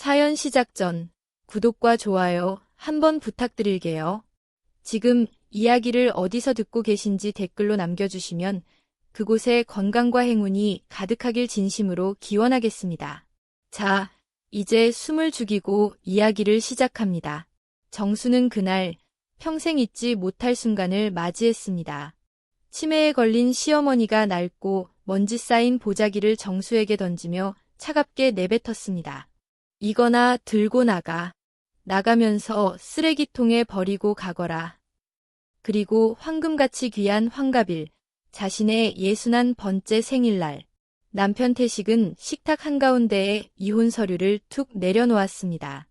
사연 시작 전 구독과 좋아요 한번 부탁드릴게요. 지금 이야기를 어디서 듣고 계신지 댓글로 남겨주시면 그곳에 건강과 행운이 가득하길 진심으로 기원하겠습니다. 자, 이제 숨을 죽이고 이야기를 시작합니다. 정수는 그날 평생 잊지 못할 순간을 맞이했습니다. 치매에 걸린 시어머니가 낡고 먼지 쌓인 보자기를 정수에게 던지며 차갑게 내뱉었습니다. 이거나 들고 나가면서 쓰레기통에 버리고 가거라. 그리고 황금같이 귀한 황가빌, 자신의 61번째 생일날, 남편 태식은 식탁 한가운데에 이혼 서류를 툭 내려놓았습니다.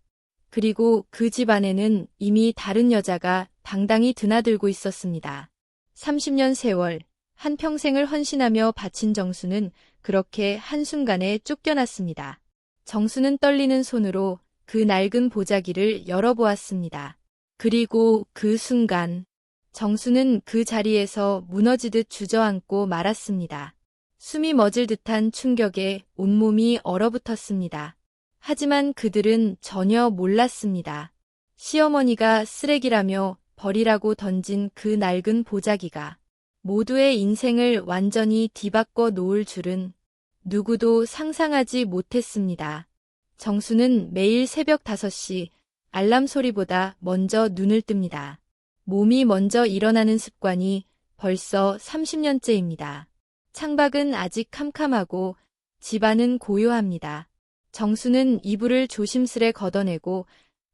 그리고 그 집 안에는 이미 다른 여자가 당당히 드나들고 있었습니다. 30년 세월, 한평생을 헌신하며 바친 정수는 그렇게 한순간에 쫓겨났습니다. 정수는 떨리는 손으로 그 낡은 보자기를 열어보았습니다. 그리고 그 순간, 정수는 그 자리에서 무너지듯 주저앉고 말았습니다. 숨이 멎을 듯한 충격에 온몸이 얼어붙었습니다. 하지만 그들은 전혀 몰랐습니다. 시어머니가 쓰레기라며 버리라고 던진 그 낡은 보자기가 모두의 인생을 완전히 뒤바꿔 놓을 줄은 누구도 상상하지 못했습니다. 정수는 매일 새벽 5시 알람 소리보다 먼저 눈을 뜹니다. 몸이 먼저 일어나는 습관이 벌써 30년째입니다. 창밖은 아직 캄캄하고 집안은 고요합니다. 정수는 이불을 조심스레 걷어내고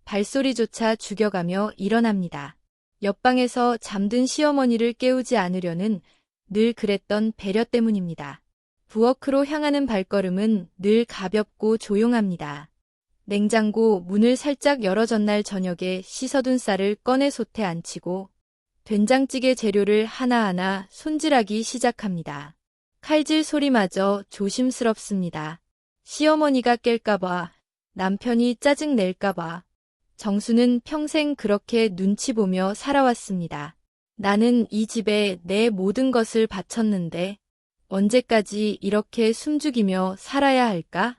발소리조차 죽여가며 일어납니다. 옆방에서 잠든 시어머니를 깨우지 않으려는 늘 그랬던 배려 때문입니다. 부엌으로 향하는 발걸음은 늘 가볍고 조용합니다. 냉장고 문을 살짝 열어 전날 저녁에 씻어둔 쌀을 꺼내 솥에 앉히고 된장찌개 재료를 하나하나 손질하기 시작합니다. 칼질 소리마저 조심스럽습니다. 시어머니가 깰까봐, 남편이 짜증낼까봐. 정수는 평생 그렇게 눈치 보며 살아왔습니다. 나는 이 집에 내 모든 것을 바쳤는데 언제까지 이렇게 숨죽이며 살아야 할까?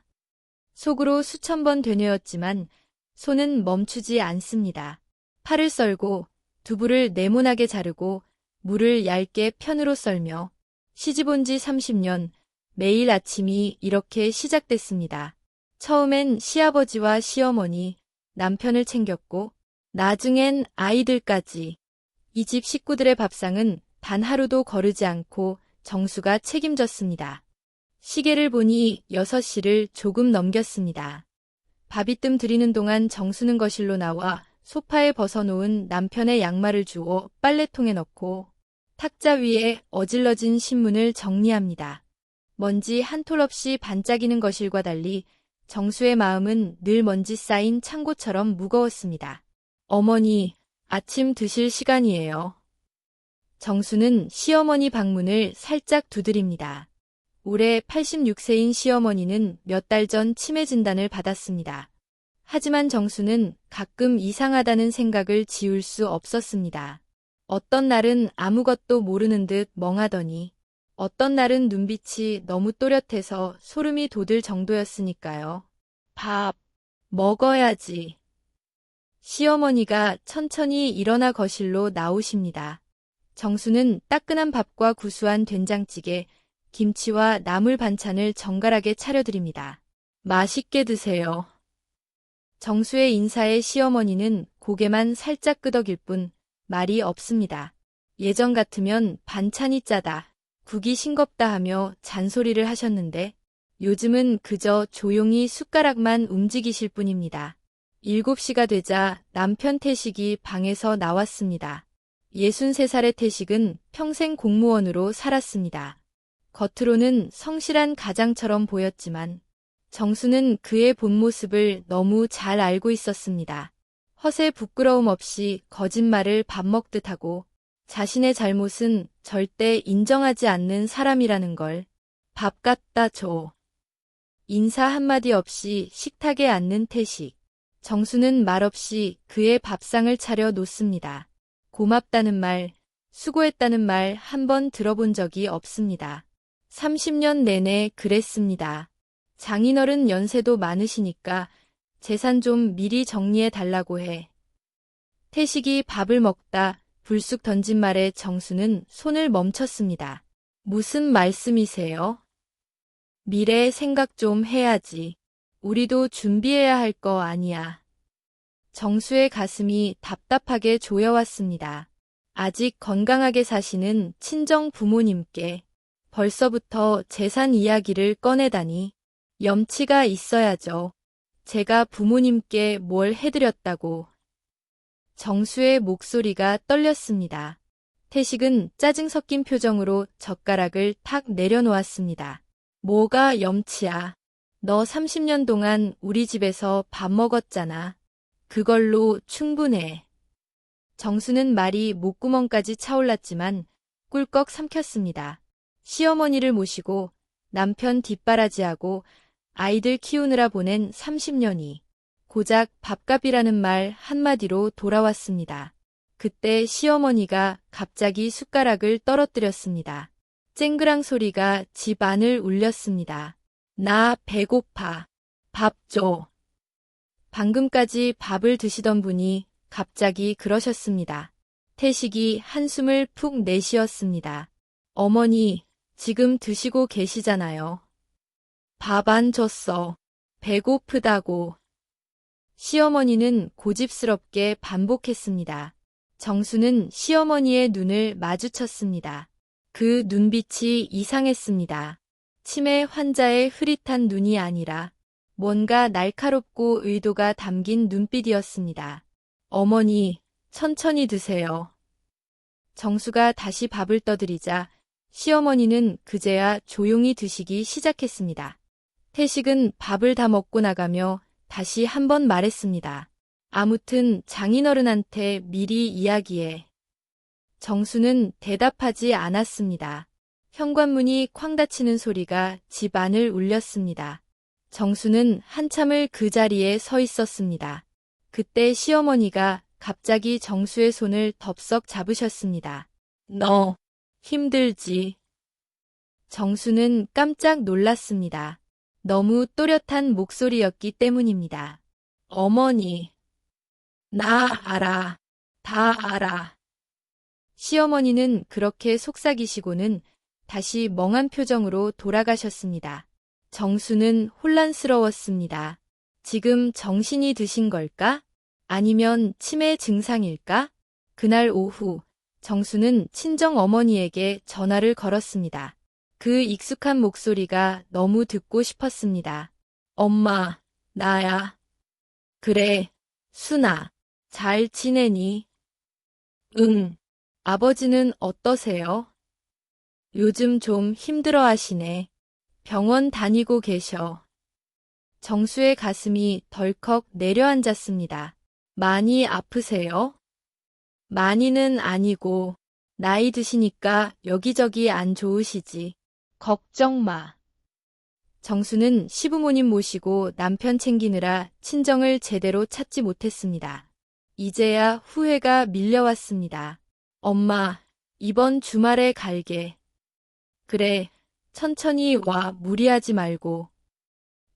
속으로 수천 번 되뇌었지만 손은 멈추지 않습니다. 파를 썰고 두부를 네모나게 자르고 물을 얇게 편으로 썰며 시집온 지 30년, 매일 아침이 이렇게 시작됐습니다. 처음엔 시아버지와 시어머니, 남편을 챙겼고 나중엔 아이들까지. 이 집 식구들의 밥상은 단 하루도 거르지 않고 정수가 책임졌습니다. 시계를 보니 6시를 조금 넘겼습니다. 밥이 뜸 들이는 동안 정수는 거실로 나와 소파에 벗어놓은 남편의 양말을 주워 빨래통에 넣고 탁자 위에 어질러진 신문을 정리합니다. 먼지 한 톨 없이 반짝이는 거실과 달리 정수의 마음은 늘 먼지 쌓인 창고처럼 무거웠습니다. 어머니, 아침 드실 시간이에요. 정수는 시어머니 방문을 살짝 두드립니다. 올해 86세인 시어머니는 몇 달 전 치매 진단을 받았습니다. 하지만 정수는 가끔 이상하다는 생각을 지울 수 없었습니다. 어떤 날은 아무것도 모르는 듯 멍하더니 어떤 날은 눈빛이 너무 또렷해서 소름이 돋을 정도였으니까요. 밥 먹어야지. 시어머니가 천천히 일어나 거실로 나오십니다. 정수는 따끈한 밥과 구수한 된장찌개, 김치와 나물 반찬을 정갈하게 차려드립니다. 맛있게 드세요. 정수의 인사에 시어머니는 고개만 살짝 끄덕일 뿐 말이 없습니다. 예전 같으면 반찬이 짜다, 국이 싱겁다 하며 잔소리를 하셨는데 요즘은 그저 조용히 숟가락만 움직이실 뿐입니다. 7시가 되자 남편 태식이 방에서 나왔습니다. 63살의 태식은 평생 공무원으로 살았습니다. 겉으로는 성실한 가장처럼 보였지만 정수는 그의 본 모습을 너무 잘 알고 있었습니다. 허세 부끄러움 없이 거짓말을 밥 먹듯 하고 자신의 잘못은 절대 인정하지 않는 사람이라는 걸. 밥 갖다 줘. 인사 한마디 없이 식탁에 앉는 태식. 정수는 말없이 그의 밥상을 차려 놓습니다. 고맙다는 말, 수고했다는 말 한 번 들어본 적이 없습니다. 30년 내내 그랬습니다. 장인어른 연세도 많으시니까 재산 좀 미리 정리해 달라고 해. 태식이 밥을 먹다 불쑥 던진 말에 정수는 손을 멈췄습니다. 무슨 말씀이세요? 미래 생각 좀 해야지. 우리도 준비해야 할 거 아니야. 정수의 가슴이 답답하게 조여왔습니다. 아직 건강하게 사시는 친정 부모님께 벌써부터 재산 이야기를 꺼내다니 염치가 있어야죠. 제가 부모님께 뭘 해드렸다고. 정수의 목소리가 떨렸습니다. 태식은 짜증 섞인 표정으로 젓가락을 탁 내려놓았습니다. 뭐가 염치야. 너 30년 동안 우리 집에서 밥 먹었잖아. 그걸로 충분해. 정수는 말이 목구멍까지 차올랐지만 꿀꺽 삼켰습니다. 시어머니를 모시고 남편 뒷바라지하고 아이들 키우느라 보낸 30년이 고작 밥값이라는 말 한마디로 돌아왔습니다. 그때 시어머니가 갑자기 숟가락을 떨어뜨렸습니다. 쨍그랑 소리가 집 안을 울렸습니다. 나 배고파. 밥 줘. 방금까지 밥을 드시던 분이 갑자기 그러셨습니다. 태식이 한숨을 푹 내쉬었습니다. 어머니, 지금 드시고 계시잖아요. 밥 안 줬어. 배고프다고. 시어머니는 고집스럽게 반복했습니다. 정수는 시어머니의 눈을 마주쳤습니다. 그 눈빛이 이상했습니다. 치매 환자의 흐릿한 눈이 아니라 뭔가 날카롭고 의도가 담긴 눈빛이었습니다. 어머니, 천천히 드세요. 정수가 다시 밥을 떠들이자 시어머니는 그제야 조용히 드시기 시작했습니다. 태식은 밥을 다 먹고 나가며 다시 한 번 말했습니다. 아무튼 장인어른한테 미리 이야기해. 정수는 대답하지 않았습니다. 현관문이 쾅 닫히는 소리가 집 안을 울렸습니다. 정수는 한참을 그 자리에 서 있었습니다. 그때 시어머니가 갑자기 정수의 손을 덥석 잡으셨습니다. 너 힘들지? 정수는 깜짝 놀랐습니다. 너무 또렷한 목소리였기 때문입니다. 어머니, 나 알아. 다 알아. 시어머니는 그렇게 속삭이시고는 다시 멍한 표정으로 돌아가셨습니다. 정수는 혼란스러웠습니다. 지금 정신이 드신 걸까? 아니면 치매 증상일까? 그날 오후, 정수는 친정 어머니에게 전화를 걸었습니다. 그 익숙한 목소리가 너무 듣고 싶었습니다. 엄마, 나야. 그래, 순아, 잘 지내니? 응. 아버지는 어떠세요? 요즘 좀 힘들어 하시네. 병원 다니고 계셔. 정수의 가슴이 덜컥 내려앉았습니다. 많이 아프세요? 많이는 아니고, 나이 드시니까 여기저기 안 좋으시지. 걱정 마. 정수는 시부모님 모시고 남편 챙기느라 친정을 제대로 찾지 못했습니다. 이제야 후회가 밀려왔습니다. 엄마, 이번 주말에 갈게. 그래, 천천히 와, 무리하지 말고.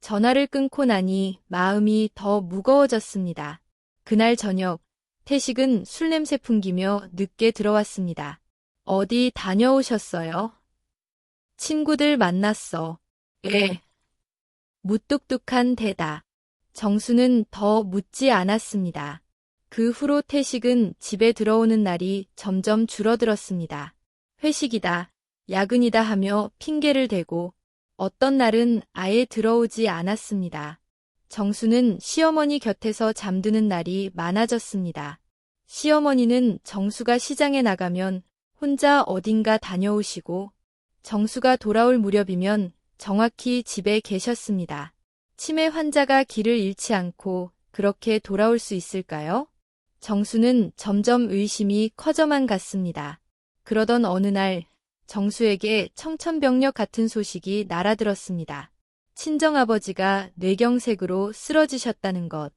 전화를 끊고 나니 마음이 더 무거워졌습니다. 그날 저녁, 태식은 술 냄새 풍기며 늦게 들어왔습니다. 어디 다녀오셨어요? 친구들 만났어. 예. 무뚝뚝한 대답. 정수는 더 묻지 않았습니다. 그 후로 태식은 집에 들어오는 날이 점점 줄어들었습니다. 회식이다, 야근이다 하며 핑계를 대고 어떤 날은 아예 들어오지 않았습니다. 정수는 시어머니 곁에서 잠드는 날이 많아졌습니다. 시어머니는 정수가 시장에 나가면 혼자 어딘가 다녀오시고 정수가 돌아올 무렵이면 정확히 집에 계셨습니다. 치매 환자가 길을 잃지 않고 그렇게 돌아올 수 있을까요? 정수는 점점 의심이 커져만 갔습니다. 그러던 어느 날 정수에게 청천벽력 같은 소식이 날아들었습니다. 친정아버지가 뇌경색으로 쓰러지셨다는 것.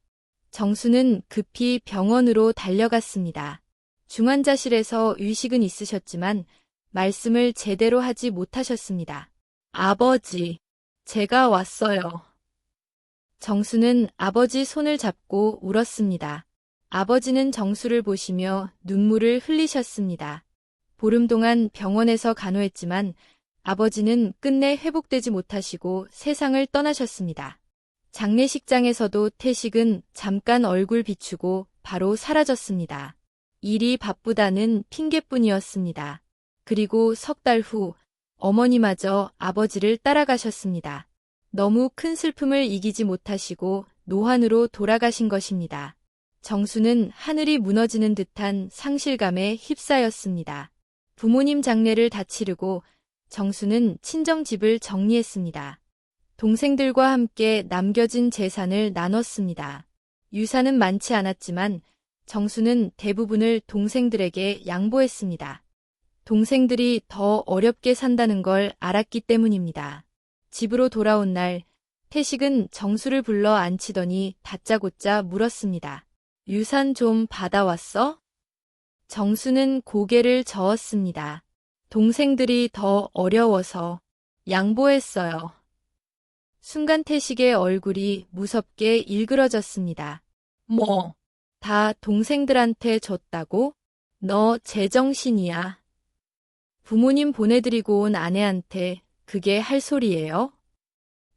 정수는 급히 병원으로 달려갔습니다. 중환자실에서 의식은 있으셨지만 말씀을 제대로 하지 못하셨습니다. 아버지, 제가 왔어요. 정수는 아버지 손을 잡고 울었습니다. 아버지는 정수를 보시며 눈물을 흘리셨습니다. 보름 동안 병원에서 간호했지만 아버지는 끝내 회복되지 못하시고 세상을 떠나셨습니다. 장례식장에서도 태식은 잠깐 얼굴 비추고 바로 사라졌습니다. 일이 바쁘다는 핑계뿐이었습니다. 그리고 석 달 후 어머니마저 아버지를 따라가셨습니다. 너무 큰 슬픔을 이기지 못하시고 노환으로 돌아가신 것입니다. 정수는 하늘이 무너지는 듯한 상실감에 휩싸였습니다. 부모님 장례를 다 치르고 정수는 친정집을 정리했습니다. 동생들과 함께 남겨진 재산을 나눴습니다. 유산은 많지 않았지만 정수는 대부분을 동생들에게 양보했습니다. 동생들이 더 어렵게 산다는 걸 알았기 때문입니다. 집으로 돌아온 날, 태식은 정수를 불러 앉히더니 다짜고짜 물었습니다. 유산 좀 받아왔어? 정수는 고개를 저었습니다. 동생들이 더 어려워서 양보했어요. 순간 태식의 얼굴이 무섭게 일그러졌습니다. 뭐, 다 동생들한테 줬다고? 너 제정신이야. 부모님 보내드리고 온 아내한테 그게 할 소리예요?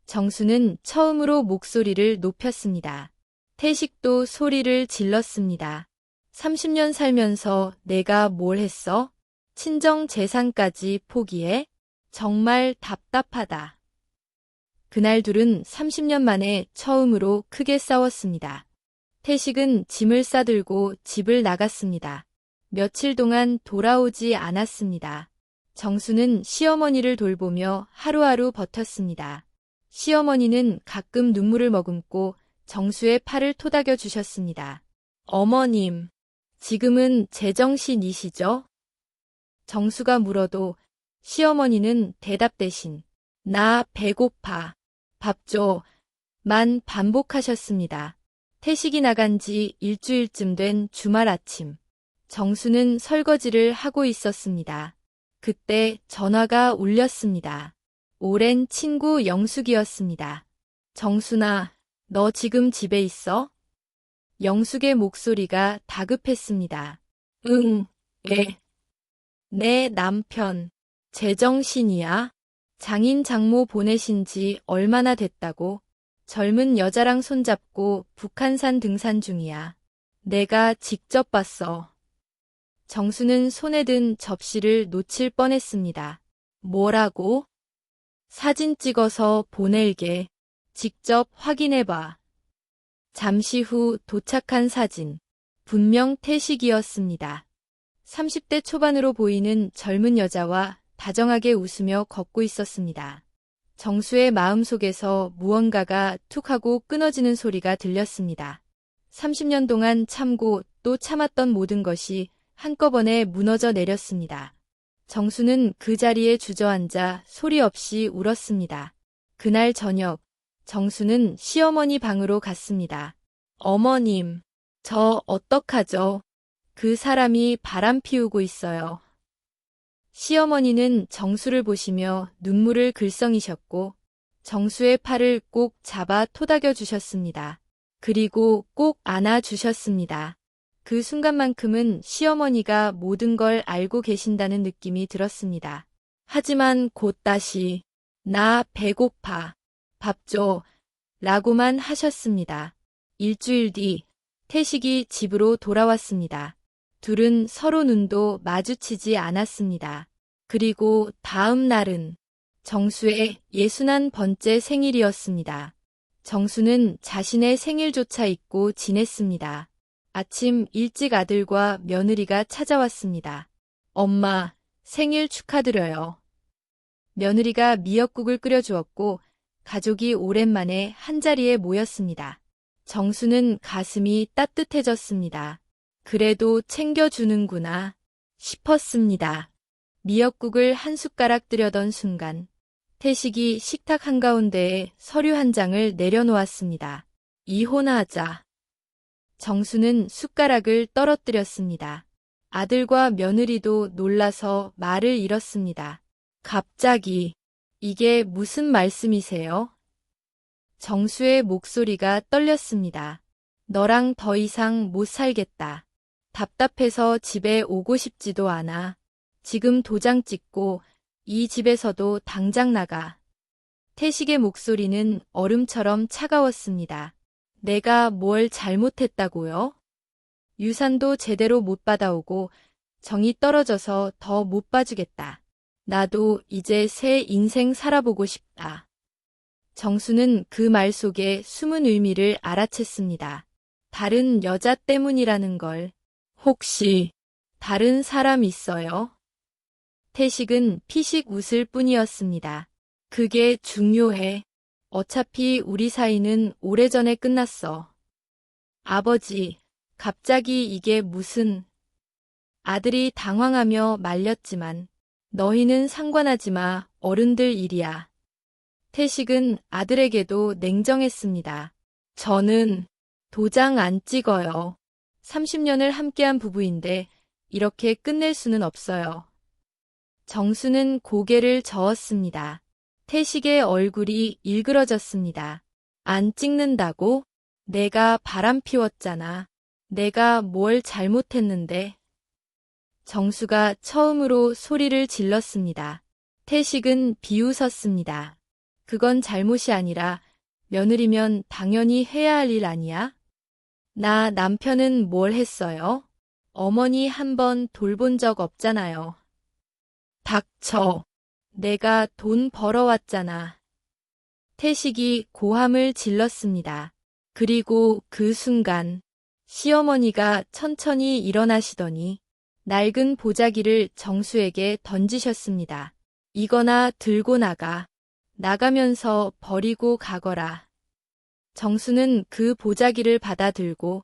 정수는 처음으로 목소리를 높였습니다. 태식도 소리를 질렀습니다. 30년 살면서 내가 뭘 했어? 친정 재산까지 포기해? 정말 답답하다. 그날 둘은 30년 만에 처음으로 크게 싸웠습니다. 태식은 짐을 싸들고 집을 나갔습니다. 며칠 동안 돌아오지 않았습니다. 정수는 시어머니를 돌보며 하루하루 버텼습니다. 시어머니는 가끔 눈물을 머금고 정수의 팔을 토닥여 주셨습니다. 어머님, 지금은 제정신이시죠? 정수가 물어도 시어머니는 대답 대신 나 배고파, 밥 줘, 만 반복하셨습니다. 태식이 나간 지 일주일쯤 된 주말 아침, 정수는 설거지를 하고 있었습니다. 그때 전화가 울렸습니다. 오랜 친구 영숙이었습니다. 정순아, 너 지금 집에 있어? 영숙의 목소리가 다급했습니다. 응, 네. 내 남편, 제정신이야? 장인 장모 보내신 지 얼마나 됐다고? 젊은 여자랑 손잡고 북한산 등산 중이야. 내가 직접 봤어. 정수는 손에 든 접시를 놓칠 뻔했습니다. 뭐라고? 사진 찍어서 보낼게. 직접 확인해봐. 잠시 후 도착한 사진. 분명 태식이었습니다. 30대 초반으로 보이는 젊은 여자와 다정하게 웃으며 걷고 있었습니다. 정수의 마음속에서 무언가가 툭 하고 끊어지는 소리가 들렸습니다. 30년 동안 참고 또 참았던 모든 것이 한꺼번에 무너져 내렸습니다. 정수는 그 자리에 주저앉아 소리 없이 울었습니다. 그날 저녁, 정수는 시어머니 방으로 갔습니다. 어머님, 저 어떡하죠? 그 사람이 바람 피우고 있어요. 시어머니는 정수를 보시며 눈물을 글썽이셨고 정수의 팔을 꼭 잡아 토닥여 주셨습니다. 그리고 꼭 안아 주셨습니다. 그 순간만큼은 시어머니가 모든 걸 알고 계신다는 느낌이 들었습니다. 하지만 곧 다시 나 배고파, 밥 줘, 라고만 하셨습니다. 일주일 뒤 태식이 집으로 돌아왔습니다. 둘은 서로 눈도 마주치지 않았습니다. 그리고 다음 날은 정수의 61번째 생일이었습니다. 정수는 자신의 생일조차 잊고 지냈습니다. 아침 일찍 아들과 며느리가 찾아왔습니다. 엄마, 생일 축하드려요. 며느리가 미역국을 끓여주었고 가족이 오랜만에 한자리에 모였습니다. 정수는 가슴이 따뜻해졌습니다. 그래도 챙겨주는구나 싶었습니다. 미역국을 한 숟가락 뜨려던 순간 태식이 식탁 한가운데에 서류 한 장을 내려놓았습니다. 이혼하자. 정수는 숟가락을 떨어뜨렸습니다. 아들과 며느리도 놀라서 말을 잃었습니다. 갑자기 이게 무슨 말씀이세요? 정수의 목소리가 떨렸습니다. 너랑 더 이상 못 살겠다. 답답해서 집에 오고 싶지도 않아. 지금 도장 찍고 이 집에서도 당장 나가. 태식의 목소리는 얼음처럼 차가웠습니다. 내가 뭘 잘못했다고요? 유산도 제대로 못 받아오고 정이 떨어져서 더 못 봐주겠다. 나도 이제 새 인생 살아보고 싶다. 정수는 그 말 속에 숨은 의미를 알아챘습니다. 다른 여자 때문이라는 걸. 혹시 다른 사람 있어요? 태식은 피식 웃을 뿐이었습니다. 그게 중요해. 어차피 우리 사이는 오래전에 끝났어. 아버지, 갑자기 이게 무슨... 아들이 당황하며 말렸지만 너희는 상관하지 마. 어른들 일이야. 태식은 아들에게도 냉정했습니다. 저는 도장 안 찍어요. 30년을 함께한 부부인데 이렇게 끝낼 수는 없어요. 정수는 고개를 저었습니다. 태식의 얼굴이 일그러졌습니다. 안 찍는다고? 내가 바람 피웠잖아. 내가 뭘 잘못했는데. 정수가 처음으로 소리를 질렀습니다. 태식은 비웃었습니다. 그건 잘못이 아니라 며느리면 당연히 해야 할 일 아니야? 나 남편은 뭘 했어요? 어머니 한 번 돌본 적 없잖아요. 닥쳐. 내가 돈 벌어왔잖아. 태식이 고함을 질렀습니다. 그리고 그 순간 시어머니가 천천히 일어나시더니 낡은 보자기를 정수에게 던지셨습니다. 이거나 들고 나가. 나가면서 버리고 가거라. 정수는 그 보자기를 받아 들고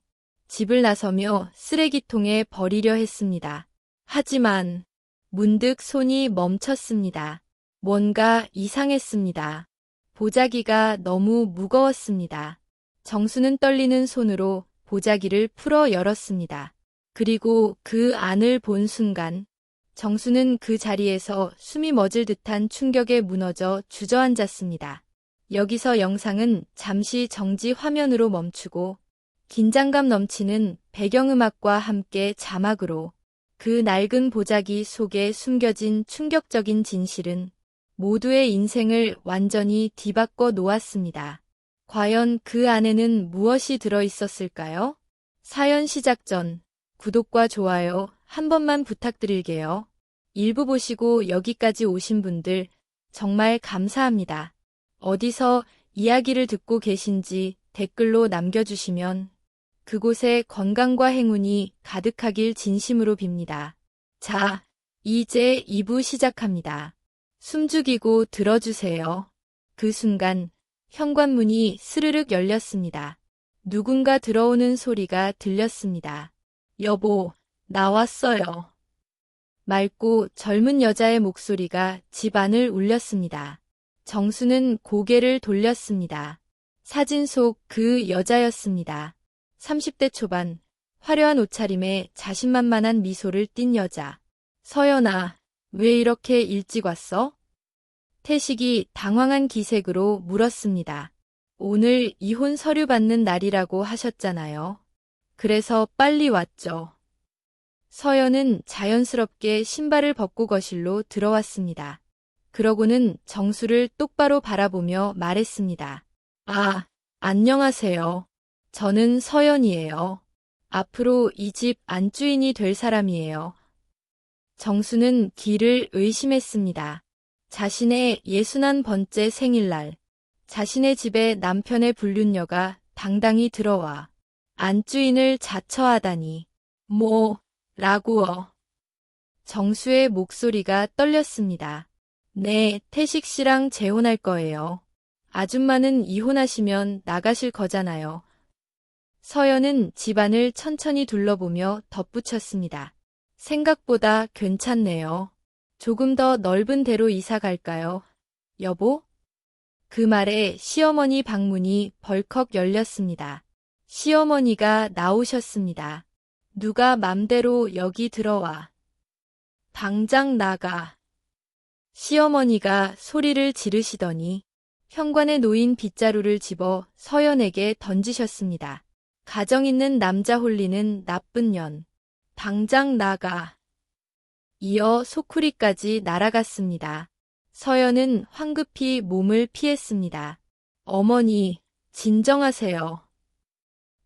집을 나서며 쓰레기통에 버리려 했습니다. 하지만 문득 손이 멈췄습니다. 뭔가 이상했습니다. 보자기가 너무 무거웠습니다. 정수는 떨리는 손으로 보자기를 풀어 열었습니다. 그리고 그 안을 본 순간 정수는 그 자리에서 숨이 멎을 듯한 충격에 무너져 주저앉았습니다. 여기서 영상은 잠시 정지 화면으로 멈추고 긴장감 넘치는 배경음악과 함께 자막으로 그 낡은 보자기 속에 숨겨진 충격적인 진실은 모두의 인생을 완전히 뒤바꿔 놓았습니다. 과연 그 안에는 무엇이 들어 있었을까요? 사연 시작 전 구독과 좋아요 한 번만 부탁드릴게요. 1부 보시고 여기까지 오신 분들 정말 감사합니다. 어디서 이야기를 듣고 계신지 댓글로 남겨주시면 그곳에 건강과 행운이 가득하길 진심으로 빕니다. 자, 이제 2부 시작합니다. 숨죽이고 들어주세요. 그 순간 현관문이 스르륵 열렸습니다. 누군가 들어오는 소리가 들렸습니다. 여보, 나왔어요. 맑고 젊은 여자의 목소리가 집 안을 울렸습니다. 정수는 고개를 돌렸습니다. 사진 속 그 여자였습니다. 30대 초반, 화려한 옷차림에 자신만만한 미소를 띤 여자. 서연아, 왜 이렇게 일찍 왔어? 태식이 당황한 기색으로 물었습니다. 오늘 이혼 서류 받는 날이라고 하셨잖아요. 그래서 빨리 왔죠. 서연은 자연스럽게 신발을 벗고 거실로 들어왔습니다. 그러고는 정수를 똑바로 바라보며 말했습니다. 아, 안녕하세요. 저는 서연이에요. 앞으로 이 집 안주인이 될 사람이에요. 정수는 귀를 의심했습니다. 자신의 61번째 생일날, 자신의 집에 남편의 불륜녀가 당당히 들어와 안주인을 자처하다니. 라고요. 정수의 목소리가 떨렸습니다. 네, 태식 씨랑 재혼할 거예요. 아줌마는 이혼하시면 나가실 거잖아요. 서연은 집안을 천천히 둘러보며 덧붙였습니다. 생각보다 괜찮네요. 조금 더 넓은 데로 이사 갈까요? 여보? 그 말에 시어머니 방문이 벌컥 열렸습니다. 시어머니가 나오셨습니다. 누가 맘대로 여기 들어와. 당장 나가. 시어머니가 소리를 지르시더니 현관에 놓인 빗자루를 집어 서연에게 던지셨습니다. 가정 있는 남자 홀리는 나쁜 년. 당장 나가. 이어 소쿠리까지 날아갔습니다. 서연은 황급히 몸을 피했습니다. 어머니, 진정하세요.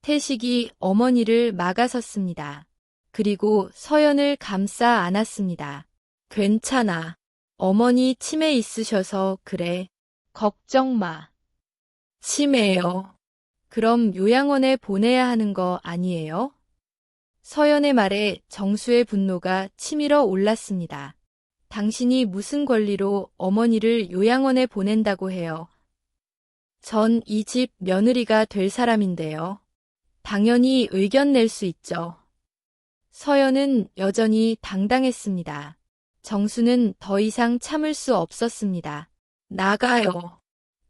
태식이 어머니를 막아섰습니다. 그리고 서연을 감싸 안았습니다. 괜찮아. 어머니 치매 있으셔서 그래. 걱정 마. 치매요. 그럼 요양원에 보내야 하는 거 아니에요? 서연의 말에 정수의 분노가 치밀어 올랐습니다. 당신이 무슨 권리로 어머니를 요양원에 보낸다고 해요? 전 이 집 며느리가 될 사람인데요. 당연히 의견 낼 수 있죠. 서연은 여전히 당당했습니다. 정수는 더 이상 참을 수 없었습니다. 나가요.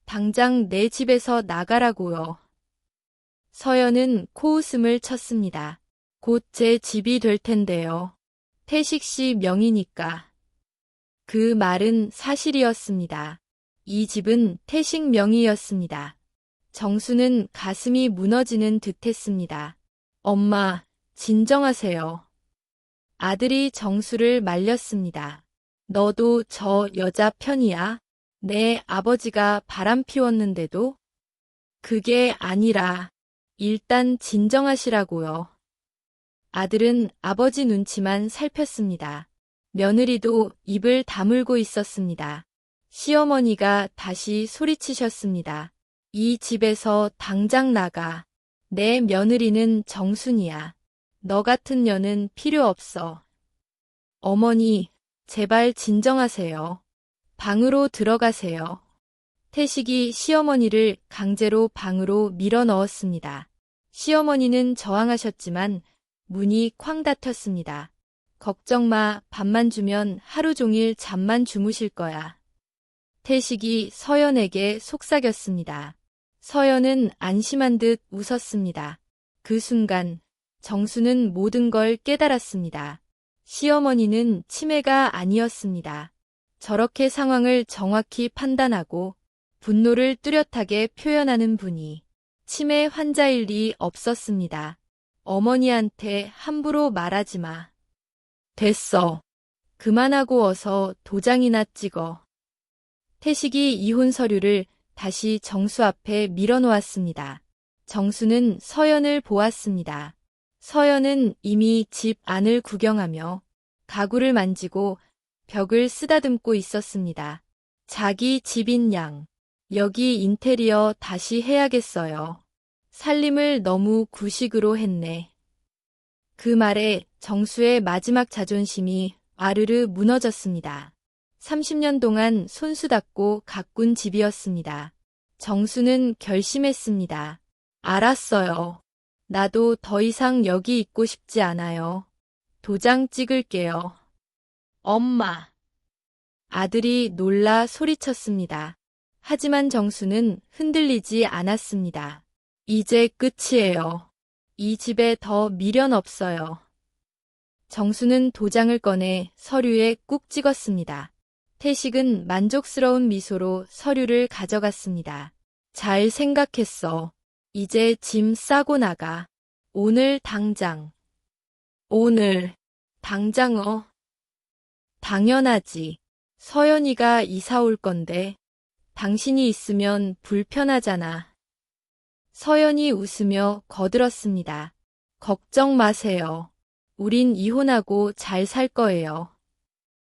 당장 내 집에서 나가라고요. 서연은 코웃음을 쳤습니다. 곧 제 집이 될 텐데요. 태식 씨 명의니까. 그 말은 사실이었습니다. 이 집은 태식 명의였습니다. 정수는 가슴이 무너지는 듯했습니다. 엄마, 진정하세요. 아들이 정수를 말렸습니다. 너도 저 여자 편이야? 내 아버지가 바람 피웠는데도? 그게 아니라 일단 진정하시라고요. 아들은 아버지 눈치만 살폈습니다. 며느리도 입을 다물고 있었습니다. 시어머니가 다시 소리치셨습니다. 이 집에서 당장 나가. 내 며느리는 정순이야. 너 같은 년은 필요 없어. 어머니, 제발 진정하세요. 방으로 들어가세요. 태식이 시어머니를 강제로 방으로 밀어 넣었습니다. 시어머니는 저항하셨지만 문이 쾅 닫혔습니다. 걱정 마, 밥만 주면 하루 종일 잠만 주무실 거야. 태식이 서연에게 속삭였습니다. 서연은 안심한 듯 웃었습니다. 그 순간 정수는 모든 걸 깨달았습니다. 시어머니는 치매가 아니었습니다. 저렇게 상황을 정확히 판단하고 분노를 뚜렷하게 표현하는 분이 치매 환자일 리 없었습니다. 어머니한테 함부로 말하지 마. 됐어. 그만하고 어서 도장이나 찍어. 태식이 이혼 서류를 다시 정수 앞에 밀어놓았습니다. 정수는 서연을 보았습니다. 서연은 이미 집 안을 구경하며 가구를 만지고 벽을 쓰다듬고 있었습니다. 자기 집인 양. 여기 인테리어 다시 해야겠어요. 살림을 너무 구식으로 했네. 그 말에 정수의 마지막 자존심이 아르르 무너졌습니다. 30년 동안 손수답고 가꾼 집이었습니다. 정수는 결심했습니다. 알았어요. 나도 더 이상 여기 있고 싶지 않아요. 도장 찍을게요. 엄마. 아들이 놀라 소리쳤습니다. 하지만 정수는 흔들리지 않았습니다. 이제 끝이에요. 이 집에 더 미련 없어요. 정수는 도장을 꺼내 서류에 꾹 찍었습니다. 태식은 만족스러운 미소로 서류를 가져갔습니다. 잘 생각했어. 이제 짐 싸고 나가. 오늘 당장. 오늘 당장어. 당연하지. 서연이가 이사 올 건데 당신이 있으면 불편하잖아. 서연이 웃으며 거들었습니다. 걱정 마세요. 우린 이혼하고 잘 살 거예요.